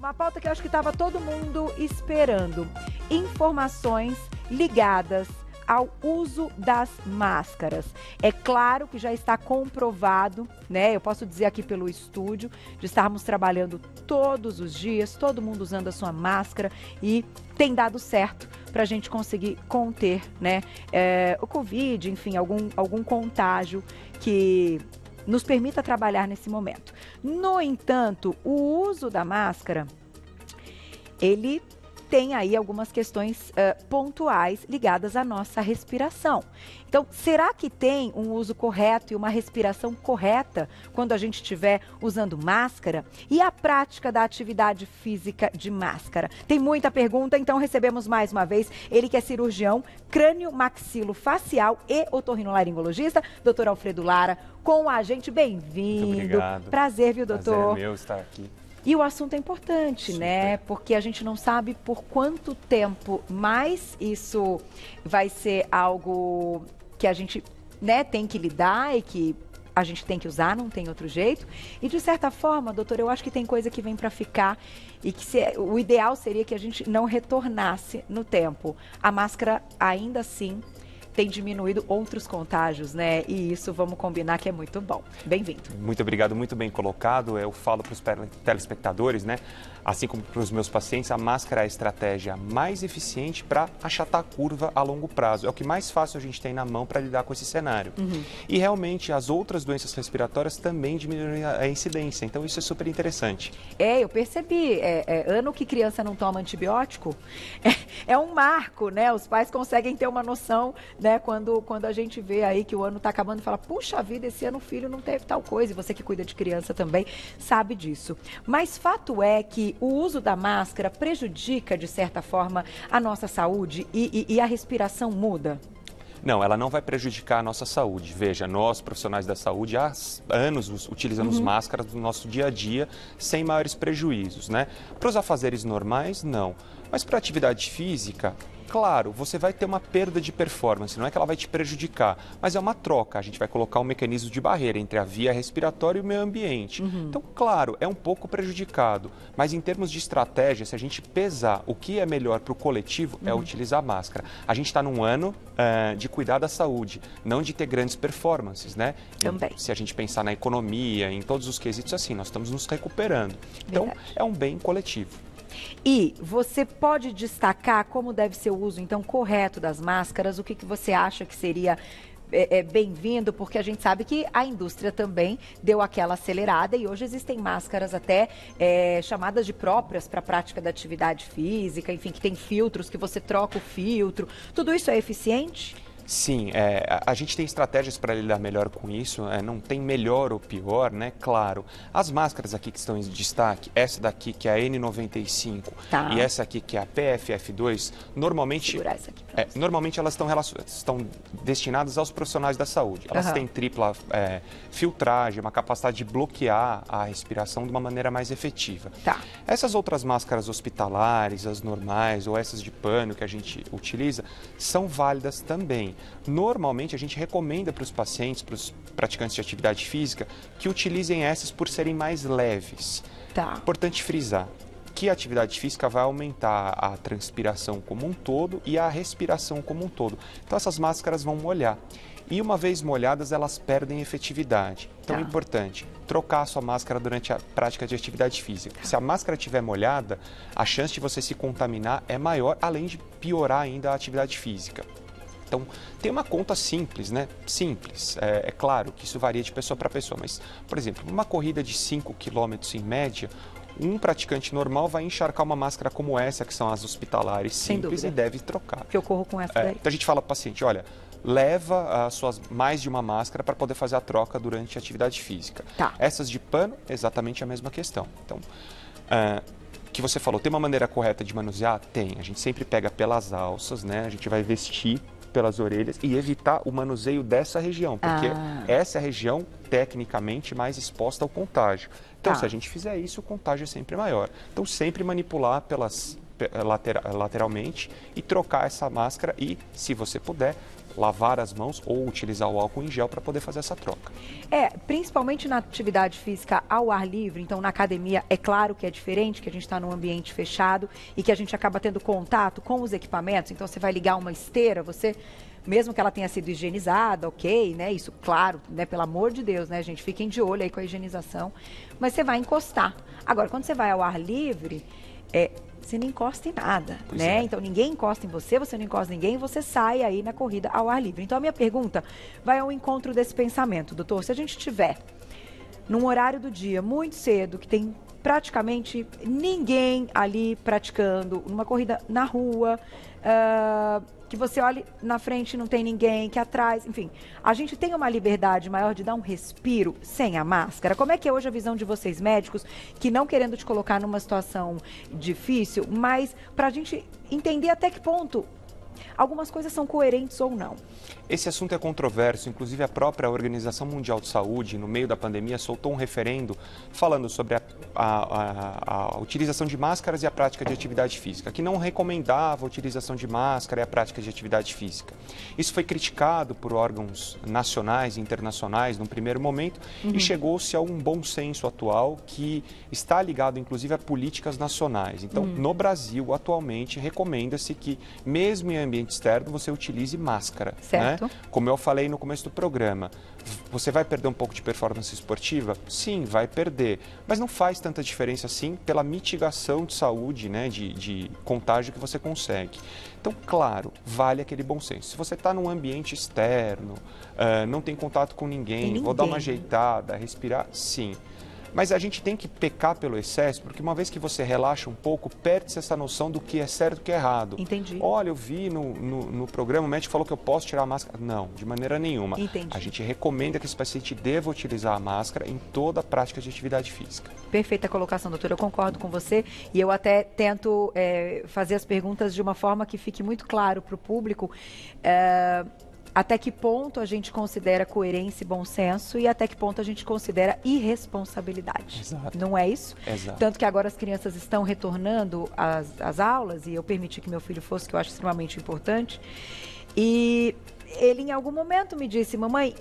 Uma pauta que eu acho que estava todo mundo esperando. Informações ligadas ao uso das máscaras. É claro que já está comprovado, né? Eu posso dizer aqui pelo estúdio, de estarmos trabalhando todos os dias, todo mundo usando a sua máscara e tem dado certo para a gente conseguir conter, né? O Covid, enfim, algum contágio que nos permita trabalhar nesse momento. No entanto, o uso da máscara, ele tem aí algumas questões pontuais ligadas à nossa respiração. Então, será que tem um uso correto e uma respiração correta quando a gente estiver usando máscara? E a prática da atividade física de máscara? Tem muita pergunta, então recebemos mais uma vez ele que é cirurgião crânio-maxilofacial e otorrinolaringologista, doutor Alfredo Lara, com a gente. Bem-vindo. Muito obrigado. Prazer, viu, doutor? Prazer é meu estar aqui. E o assunto é importante, né? Porque a gente não sabe por quanto tempo mais isso vai ser algo que a gente, né, tem que lidar e que a gente tem que usar, não tem outro jeito. E de certa forma, doutor, eu acho que tem coisa que vem para ficar e que o ideal seria que a gente não retornasse no tempo. A máscara ainda assim tem diminuído outros contágios, né? E isso, vamos combinar que é muito bom. Bem-vindo. Muito obrigado, muito bem colocado. Eu falo para os telespectadores, né? Assim como para os meus pacientes, a máscara é a estratégia mais eficiente para achatar a curva a longo prazo. É o que mais fácil a gente tem na mão para lidar com esse cenário. E realmente as outras doenças respiratórias também diminuem a incidência. Então isso é super interessante. Eu percebi. Ano que criança não toma antibiótico é um marco, né? Os pais conseguem ter uma noção, né? Quando a gente vê aí que o ano está acabando e fala, puxa vida, esse ano o filho não teve tal coisa. E você que cuida de criança também sabe disso. Mas fato é que o uso da máscara prejudica, de certa forma, a nossa saúde e a respiração muda? Não, ela não vai prejudicar a nossa saúde. Veja, nós, profissionais da saúde, há anos utilizamos máscaras no nosso dia a dia sem maiores prejuízos, né? Para os afazeres normais, não. Mas para a atividade física, claro, você vai ter uma perda de performance, não é que ela vai te prejudicar, mas é uma troca. A gente vai colocar um mecanismo de barreira entre a via respiratória e o meio ambiente. Então, claro, é um pouco prejudicado, mas em termos de estratégia, se a gente pesar o que é melhor para o coletivo, é utilizar a máscara. A gente está num ano de cuidar da saúde, não de ter grandes performances, né? Também. Se a gente pensar na economia, em todos os quesitos assim, nós estamos nos recuperando. Então, é um bem coletivo. E você pode destacar como deve ser o uso, então, correto das máscaras? O que você acha que seria bem-vindo? Porque a gente sabe que a indústria também deu aquela acelerada e hoje existem máscaras até chamadas de próprias para a prática da atividade física, enfim, que tem filtros, que você troca o filtro. Tudo isso é eficiente? Sim, a gente tem estratégias para lidar melhor com isso, não tem melhor ou pior, né? Claro. As máscaras aqui que estão em destaque, essa daqui que é a N95 e essa aqui que é a PFF2, normalmente, normalmente elas estão destinadas aos profissionais da saúde. Elas têm tripla filtragem, uma capacidade de bloquear a respiração de uma maneira mais efetiva. Essas outras máscaras hospitalares, as normais ou essas de pano que a gente utiliza, são válidas também. Normalmente, a gente recomenda para os pacientes, para os praticantes de atividade física, que utilizem essas por serem mais leves. Importante frisar que a atividade física vai aumentar a transpiração como um todo e a respiração como um todo. Então, essas máscaras vão molhar. E uma vez molhadas, elas perdem efetividade. Então, é importante trocar a sua máscara durante a prática de atividade física. Se a máscara estiver molhada, a chance de você se contaminar é maior, além de piorar ainda a atividade física. Então, tem uma conta simples, né? Simples. É claro que isso varia de pessoa para pessoa, mas, por exemplo, uma corrida de 5 km em média, um praticante normal vai encharcar uma máscara como essa, que são as hospitalares, simples, e deve trocar. Que eu corro com essa daí. Então, a gente fala para o paciente, olha, leva as suas mais de uma máscara para poder fazer a troca durante a atividade física. Essas de pano, exatamente a mesma questão. Então, que você falou, tem uma maneira correta de manusear? Tem. A gente sempre pega pelas alças, né? A gente vai vestir pelas orelhas e evitar o manuseio dessa região, porque essa é a região tecnicamente mais exposta ao contágio. Então, se a gente fizer isso, o contágio é sempre maior. Então, sempre manipular lateralmente e trocar essa máscara e, se você puder, lavar as mãos ou utilizar o álcool em gel para poder fazer essa troca. Principalmente na atividade física ao ar livre, então na academia é claro que é diferente, que a gente está num ambiente fechado e que a gente acaba tendo contato com os equipamentos, então você vai ligar uma esteira, mesmo que ela tenha sido higienizada, ok, né? Isso, claro, né? Pelo amor de Deus, né, gente? Fiquem de olho aí com a higienização. Mas você vai encostar. Agora, quando você vai ao ar livre, você não encosta em nada, né? Então, ninguém encosta em você, você não encosta em ninguém, você sai aí na corrida ao ar livre. Então, a minha pergunta vai ao encontro desse pensamento, doutor. Se a gente tiver num horário do dia muito cedo, que tem praticamente ninguém ali praticando, numa corrida na rua, que você olhe na frente e não tem ninguém, que atrás, enfim, a gente tem uma liberdade maior de dar um respiro sem a máscara? Como é que é hoje a visão de vocês médicos, que não querendo te colocar numa situação difícil, mas para a gente entender até que ponto algumas coisas são coerentes ou não? Esse assunto é controverso, inclusive a própria Organização Mundial de Saúde, no meio da pandemia, soltou um referendo falando sobre a utilização de máscaras e a prática de atividade física, que não recomendava a utilização de máscara e a prática de atividade física. Isso foi criticado por órgãos nacionais e internacionais num primeiro momento e chegou-se a um bom senso atual que está ligado, inclusive, a políticas nacionais. Então, no Brasil, atualmente, recomenda-se que, mesmo em ambiente externo, você utilize máscara. Certo. Né? Como eu falei no começo do programa, você vai perder um pouco de performance esportiva? Sim, vai perder. Mas não faz tanta diferença assim pela mitigação de saúde, né, de contágio que você consegue. Então, claro, vale aquele bom senso. Se você está num ambiente externo, não tem contato com ninguém, vou dar uma ajeitada, respirar, sim. Mas a gente tem que pecar pelo excesso, porque uma vez que você relaxa um pouco, perde-se essa noção do que é certo e o que é errado. Entendi. Olha, eu vi no programa, o médico falou que eu posso tirar a máscara. Não, de maneira nenhuma. Entendi. A gente recomenda que esse paciente deva utilizar a máscara em toda a prática de atividade física. Perfeita colocação, doutora. Eu concordo com você e eu até tento fazer as perguntas de uma forma que fique muito claro para o público. Até que ponto a gente considera coerência e bom senso e até que ponto a gente considera irresponsabilidade. Exato. Não é isso? Exato. Tanto que agora as crianças estão retornando às aulas e eu permiti que meu filho fosse, que eu acho extremamente importante. E ele em algum momento me disse, mamãe,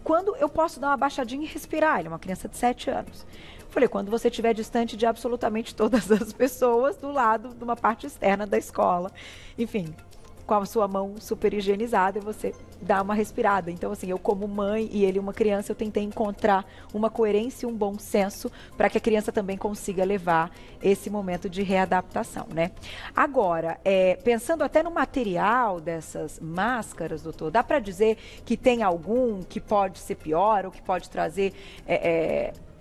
quando eu posso dar uma baixadinha e respirar? Ele é uma criança de 7 anos. Falei, quando você estiver distante de absolutamente todas as pessoas do lado de uma parte externa da escola. Enfim, com a sua mão super higienizada e você dá uma respirada. Então, assim, eu como mãe e ele uma criança, eu tentei encontrar uma coerência e um bom senso para que a criança também consiga levar esse momento de readaptação, né? Agora, pensando até no material dessas máscaras, doutor, dá para dizer que tem algum que pode ser pior ou que pode trazer...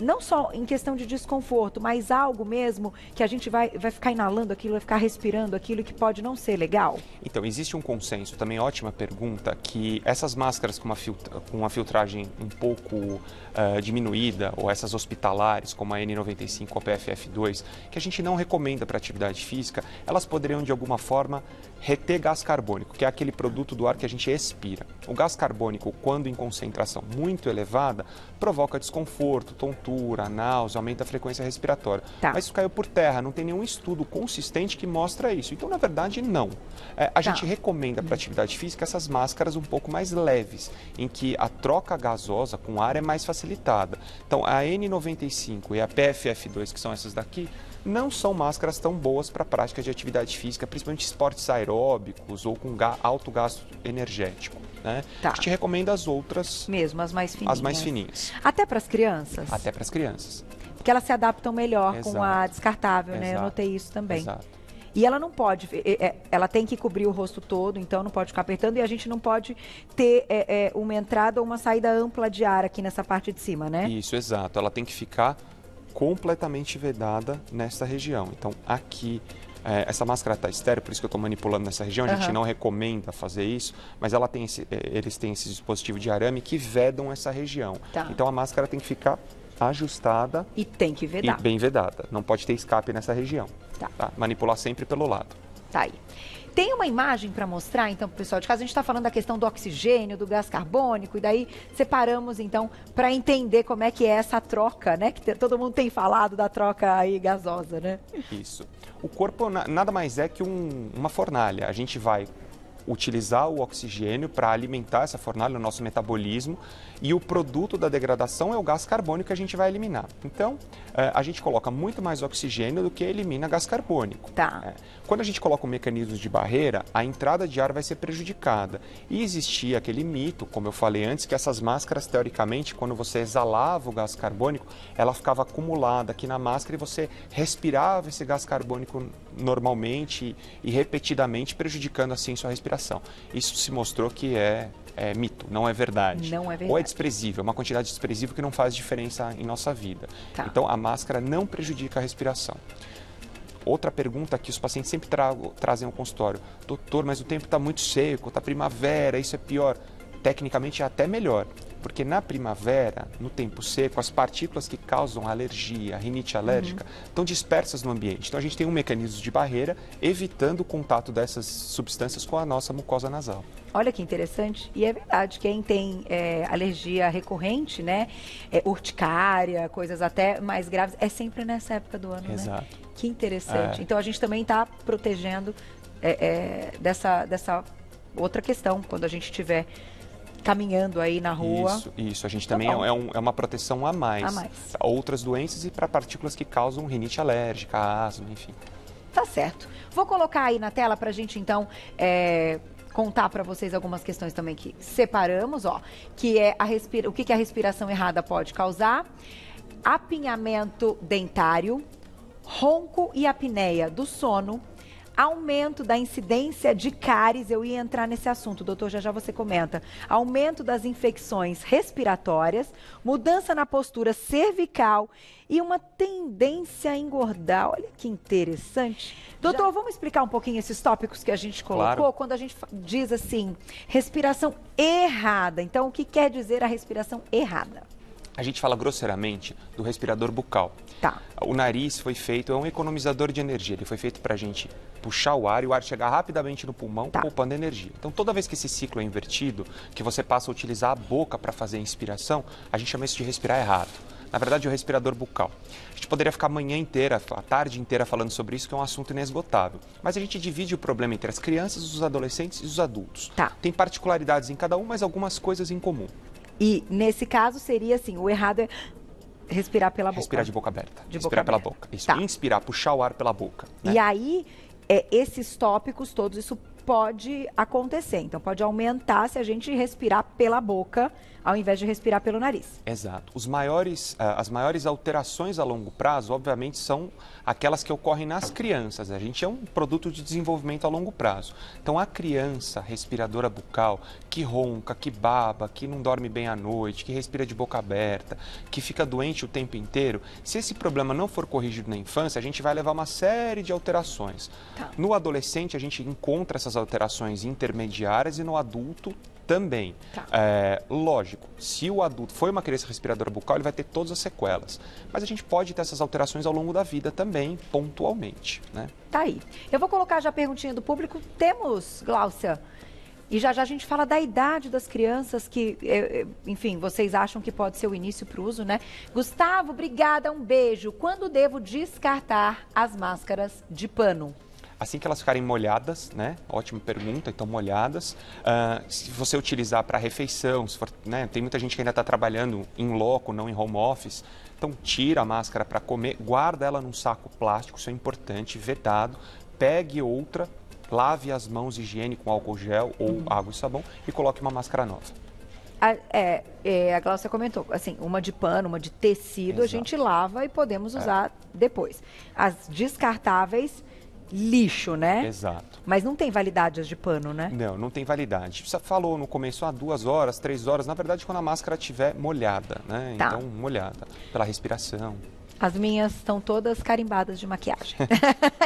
não só em questão de desconforto, mas algo mesmo que a gente vai ficar inalando aquilo, vai ficar respirando aquilo que pode não ser legal? Então, existe um consenso, também ótima pergunta, que essas máscaras com uma filtragem um pouco diminuída, ou essas hospitalares, como a N95 ou a PFF2, que a gente não recomenda para atividade física, elas poderiam de alguma forma reter gás carbônico, que é aquele produto do ar que a gente expira. O gás carbônico, quando em concentração muito elevada, provoca desconforto, tontura, náusea, aumenta a frequência respiratória. Tá. Mas isso caiu por terra, não tem nenhum estudo consistente que mostra isso. Então, na verdade, não. A gente recomenda para atividade física essas máscaras um pouco mais leves, em que a troca gasosa com ar é mais facilitada. Então, a N95 e a PFF2, que são essas daqui, não são máscaras tão boas para a prática de atividade física, principalmente esportes aeróbicos ou com alto gasto energético. Né? Tá. A gente recomenda as outras. Mesmo, as mais fininhas. As mais fininhas. Até para as crianças? Até para as crianças. Porque elas se adaptam melhor Exato. com a descartável, né? Exato. Eu notei isso também. Exato. E ela não pode, ela tem que cobrir o rosto todo, então não pode ficar apertando e a gente não pode ter uma entrada ou uma saída ampla de ar aqui nessa parte de cima, né? Isso, exato. Ela tem que ficar completamente vedada nessa região. Então, aqui, essa máscara está estéril, por isso que eu estou manipulando nessa região. A gente não recomenda fazer isso, mas ela tem eles têm esse dispositivo de arame que vedam essa região. Tá. Então, a máscara tem que ficar ajustada e tem que vedar. E bem vedada. Não pode ter escape nessa região. Tá. Tá? Manipular sempre pelo lado. Tá aí. Tem uma imagem para mostrar, então, para o pessoal de casa. A gente está falando da questão do oxigênio, do gás carbônico, e daí separamos, então, para entender como é que é essa troca, né? Que todo mundo tem falado da troca aí gasosa, né? Isso. O corpo nada mais é que uma fornalha. A gente vai utilizar o oxigênio para alimentar essa fornalha, o nosso metabolismo, e o produto da degradação é o gás carbônico que a gente vai eliminar. Então, a gente coloca muito mais oxigênio do que elimina gás carbônico. Tá. Quando a gente coloca um mecanismo de barreira, a entrada de ar vai ser prejudicada. E existia aquele mito, como eu falei antes, que essas máscaras, teoricamente, quando você exalava o gás carbônico, ela ficava acumulada aqui na máscara e você respirava esse gás carbônico normalmente e repetidamente, prejudicando assim sua respiração. Isso se mostrou que é mito, não é verdade. Não é verdade. Ou é desprezível, uma quantidade desprezível que não faz diferença em nossa vida. Tá. Então, a máscara não prejudica a respiração. Outra pergunta que os pacientes sempre trazem ao consultório: doutor, mas o tempo está muito seco, está primavera, isso é pior. Tecnicamente é até melhor, porque na primavera, no tempo seco, as partículas que causam alergia, rinite alérgica, estão dispersas no ambiente. Então a gente tem um mecanismo de barreira evitando o contato dessas substâncias com a nossa mucosa nasal. Olha que interessante. E é verdade, quem tem alergia recorrente, né, urticária, coisas até mais graves, é sempre nessa época do ano, Exato. né? Que interessante. Então a gente também está protegendo dessa outra questão, quando a gente estiver caminhando aí na rua. Isso. A gente também é uma proteção a mais. Para outras doenças e para partículas que causam rinite alérgica, asma, enfim. Tá certo. Vou colocar aí na tela para a gente, então, contar para vocês algumas questões também que separamos, ó. Que é o que a respiração errada pode causar. Apinhamento dentário, ronco e apneia do sono, aumento da incidência de cáries, eu ia entrar nesse assunto, doutor, já você comenta. Aumento das infecções respiratórias, mudança na postura cervical e uma tendência a engordar. Olha que interessante. Doutor, vamos explicar um pouquinho esses tópicos que a gente colocou? Claro. Quando a gente diz assim, respiração errada. Então, o que quer dizer a respiração errada? A gente fala grosseiramente do respirador bucal. Tá. O nariz foi feito, é um economizador de energia. Ele foi feito para a gente puxar o ar e o ar chegar rapidamente no pulmão, poupando energia. Então, toda vez que esse ciclo é invertido, que você passa a utilizar a boca para fazer a inspiração, a gente chama isso de respirar errado. Na verdade, é o respirador bucal. A gente poderia ficar a manhã inteira, a tarde inteira falando sobre isso, que é um assunto inesgotável. Mas a gente divide o problema entre as crianças, os adolescentes e os adultos. Tá. Tem particularidades em cada um, mas algumas coisas em comum. E, nesse caso, seria assim, o errado é respirar pela boca. Respirar de boca aberta. Respirar pela boca. Isso. Tá. Inspirar, puxar o ar pela boca. Né? E aí, esses tópicos todos, isso pode acontecer. Então, pode aumentar se a gente respirar pela boca, ao invés de respirar pelo nariz. Exato. As maiores alterações a longo prazo, obviamente, são aquelas que ocorrem nas crianças. A gente é um produto de desenvolvimento a longo prazo. Então, a criança respiradora bucal, que ronca, que baba, que não dorme bem à noite, que respira de boca aberta, que fica doente o tempo inteiro, se esse problema não for corrigido na infância, a gente vai levar uma série de alterações. Tá. No adolescente, a gente encontra essas alterações intermediárias e no adulto também. Tá. Lógico, se o adulto foi uma criança respiradora bucal, ele vai ter todas as sequelas. Mas a gente pode ter essas alterações ao longo da vida também, pontualmente, né? Tá aí. Eu vou colocar já a perguntinha do público. Temos, Gláucia, e já a gente fala da idade das crianças que, enfim, vocês acham que pode ser o início para o uso, né? Gustavo, obrigada, um beijo. Quando devo descartar as máscaras de pano? Assim que elas ficarem molhadas, né? Ótima pergunta, então molhadas. Se você utilizar para refeição, se for, né? Tem muita gente que ainda está trabalhando em loco, não em home office. Então tira a máscara para comer, guarda ela num saco plástico, isso é importante, vedado. Pegue outra, lave as mãos, higiene com álcool gel ou água e sabão e coloque uma máscara nova. A Gláucia comentou, assim, uma de pano, uma de tecido, a gente lava e podemos usar depois. As descartáveis, lixo, né? Exato. Mas não tem validade as de pano, né? Não tem validade. Você falou no começo, 2 horas, 3 horas, na verdade quando a máscara estiver molhada, né? Tá. Então, molhada, pela respiração. As minhas estão todas carimbadas de maquiagem.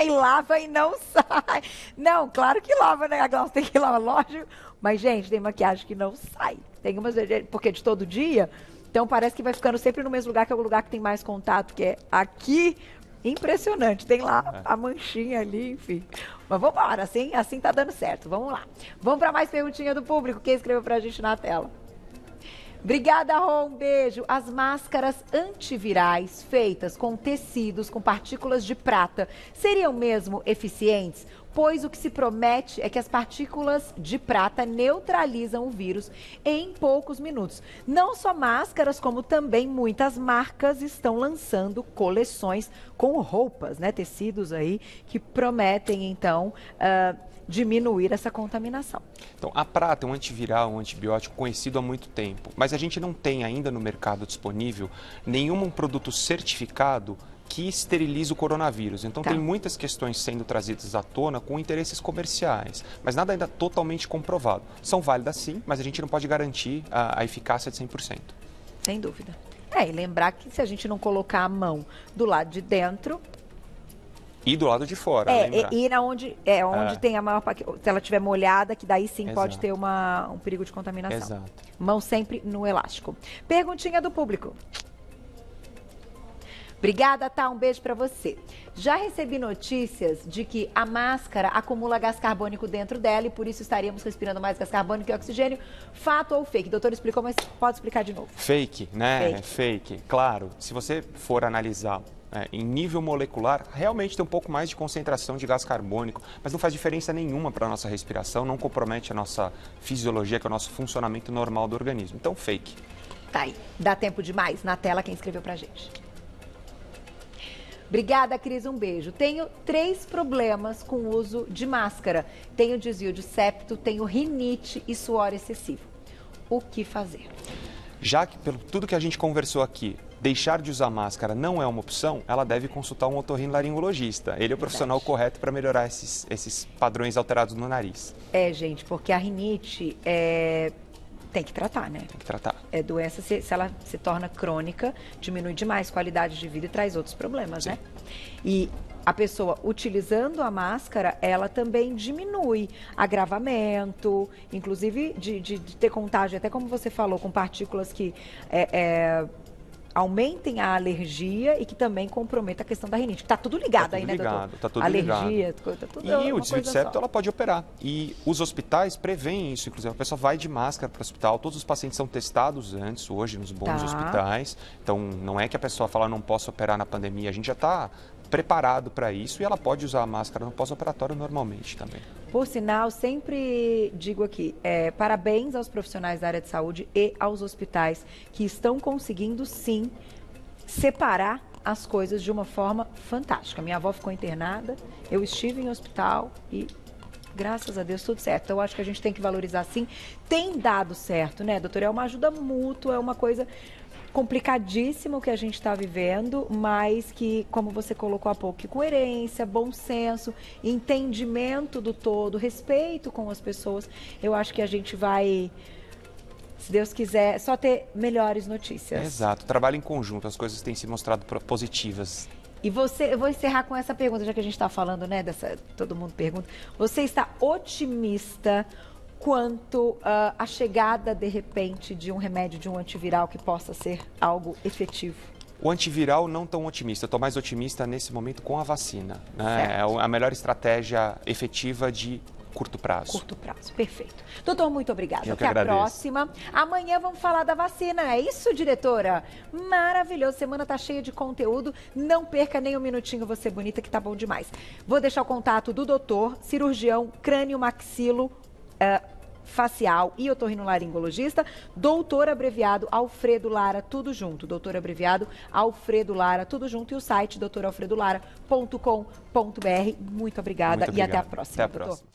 E lava e não sai. Não, claro que lava, né? A Gláucia tem que lavar, lógico. Mas, gente, tem maquiagem que não sai. Tem umas, porque de todo dia, então parece que vai ficando sempre no mesmo lugar, que é o lugar que tem mais contato, que é aqui Impressionante, tem lá a manchinha ali, enfim. Mas vamos embora, assim tá dando certo, vamos lá. Vamos para mais perguntinha do público, quem escreveu pra gente na tela. Obrigada, Rô, um beijo. As máscaras antivirais feitas com tecidos com partículas de prata seriam mesmo eficientes? Pois o que se promete é que as partículas de prata neutralizam o vírus em poucos minutos. Não só máscaras, como também muitas marcas estão lançando coleções com roupas, né? Tecidos aí que prometem, então, diminuir essa contaminação. Então, a prata é um antiviral, um antibiótico conhecido há muito tempo, mas a gente não tem ainda no mercado disponível nenhum produto certificado que esteriliza o coronavírus. Então, tem muitas questões sendo trazidas à tona com interesses comerciais, mas nada ainda totalmente comprovado. São válidas sim, mas a gente não pode garantir a eficácia de 100%. Sem dúvida. E lembrar que se a gente não colocar a mão do lado de dentro... E do lado de fora, e onde tem a maior... Se ela estiver molhada, que daí sim pode ter um perigo de contaminação. Exato. Mão sempre no elástico. Perguntinha do público. Obrigada, Tá? Um beijo para você. Já recebi notícias de que a máscara acumula gás carbônico dentro dela e por isso estaríamos respirando mais gás carbônico e oxigênio. Fato ou fake? O doutor explicou, mas pode explicar de novo. Fake, né? Fake. Claro, se você for analisar em nível molecular, realmente tem um pouco mais de concentração de gás carbônico, mas não faz diferença nenhuma para a nossa respiração, não compromete a nossa fisiologia, que é o nosso funcionamento normal do organismo. Então, fake. Tá aí. Dá tempo demais. Na tela, quem escreveu pra gente. Obrigada, Cris, um beijo. Tenho 3 problemas com o uso de máscara. Tenho desvio de septo, tenho rinite e suor excessivo. O que fazer? Já que, pelo tudo que a gente conversou aqui, deixar de usar máscara não é uma opção, ela deve consultar um otorrinolaringologista. Ele é o profissional correto para melhorar esses padrões alterados no nariz. Gente, porque a rinite tem que tratar, né? Tem que tratar. É doença, se ela se torna crônica, diminui demais a qualidade de vida e traz outros problemas, né? E a pessoa utilizando a máscara, ela também diminui agravamento, inclusive de ter contágio, até como você falou, com partículas que aumentem a alergia e que também comprometa a questão da rinite. Tá tudo ligado aí, né, doutor? Tá tudo alergia, ligado. Tá tudo E o desvio de septo, ela pode operar. E os hospitais preveem isso, inclusive. A pessoa vai de máscara para o hospital, todos os pacientes são testados antes, hoje, nos bons hospitais. Então, não é que a pessoa fala, não posso operar na pandemia. A gente já está preparado para isso e ela pode usar a máscara no pós-operatório normalmente também. Por sinal, sempre digo aqui, parabéns aos profissionais da área de saúde e aos hospitais que estão conseguindo, sim, separar as coisas de uma forma fantástica. Minha avó ficou internada, eu estive em hospital e, graças a Deus, tudo certo. Então, eu acho que a gente tem que valorizar, sim. Tem dado certo, né, doutora? É uma ajuda mútua, é uma coisa complicadíssimo que a gente está vivendo, mas que, como você colocou há pouco, que coerência, bom senso, entendimento do todo, respeito com as pessoas, eu acho que a gente vai, se Deus quiser, só ter melhores notícias. Exato, trabalho em conjunto, as coisas têm se mostrado positivas. E eu vou encerrar com essa pergunta, já que a gente está falando, né, todo mundo pergunta, você está otimista quanto à chegada, de repente, de um remédio, de um antiviral que possa ser algo efetivo? O antiviral não tão otimista, eu estou mais otimista nesse momento com a vacina. Né? É a melhor estratégia efetiva de curto prazo. Curto prazo, perfeito. Doutor, muito obrigada. Até a próxima. Amanhã vamos falar da vacina, é isso, diretora? Maravilhoso, semana tá cheia de conteúdo, não perca nem um minutinho, você bonita, que tá bom demais. Vou deixar o contato do doutor, cirurgião crânio-maxilo, facial e otorrinolaringologista, doutor abreviado Alfredo Lara, tudo junto, doutor abreviado Alfredo Lara, tudo junto, e o site doutoralfredolara.com.br. Muito obrigada e até a próxima. Até a próxima.